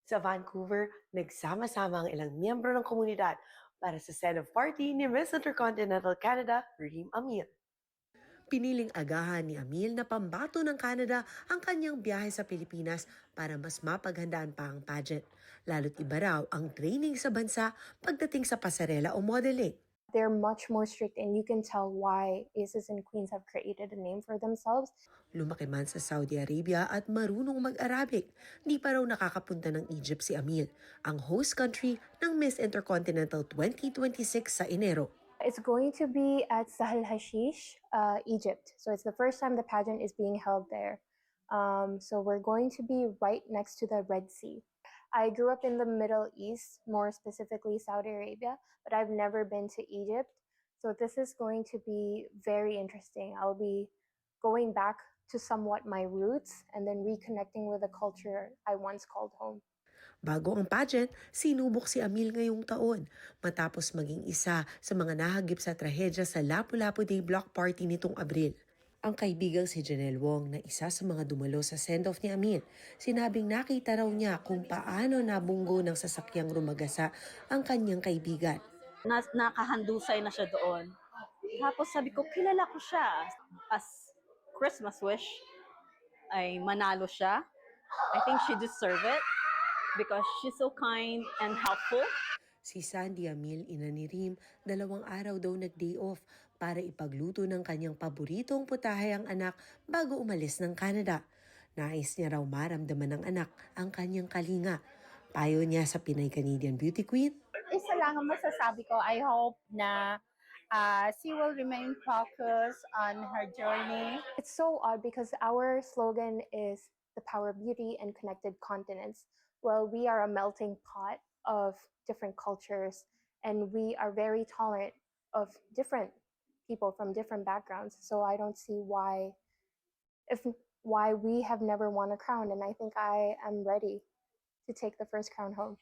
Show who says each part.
Speaker 1: Sa Vancouver, nagsama-sama ang ilang miyembro ng komunidad para sa send-off party ni Miss Intercontinental Canada, Reem Amir. Piniling agahan ni Amil na pambato ng Canada ang kanyang biyahe sa Pilipinas para mas mapaghandaan pa ang pageant. Lalo't iba raw ang training sa bansa pagdating sa pasarela o modeling.
Speaker 2: They're much more strict, and you can tell why aces and queens have created a name for themselves.
Speaker 1: Lumaki man sa Saudi Arabia at marunong mag-Arabic, di pa raw nakakapunta ng Egypt si Amil, ang host country ng Miss Intercontinental 2026 sa Enero.
Speaker 2: It's going to be at Sahel Hashish, Egypt. So it's the first time the pageant is being held there. So we're going to be right next to the Red Sea. I grew up in the Middle East, more specifically Saudi Arabia, but I've never been to Egypt. So this is going to be very interesting. I'll be going back to somewhat my roots and then reconnecting with a culture I once called home.
Speaker 1: Bago ang pageant, sinubok si Amil ngayong taon matapos maging isa sa mga nahagip sa trahedya sa Lapu-Lapu Day Block Party nitong Abril. Ang kaibigang si Janelle Wong na isa sa mga dumalo sa send-off ni Amil, sinabing nakita raw niya kung paano nabunggo ng sasakyang rumagasa ang kanyang kaibigan.
Speaker 3: Nakahandusay na siya doon. Tapos sabi ko, kilala ko siya. As Christmas wish, ay manalo siya. I think she deserve it because she's so kind and helpful.
Speaker 1: Si Sandy Amil, ina ni Reem, 2 araw daw nag-day off para ipagluto ng kanyang paboritong putahe ang anak bago umalis ng Canada. Nais niya raw maramdaman ng anak ang kanyang kalinga. Payo niya sa Pinay-Canadian beauty queen.
Speaker 4: Isa lang ang masasabi ko, I hope na she will remain focused on her journey.
Speaker 2: It's so odd because our slogan is the power of beauty and connected continents. Well, we are a melting pot of different cultures, and we are very tolerant of different people from different backgrounds. So I don't see why we have never won a crown, and I think I am ready to take the first crown home.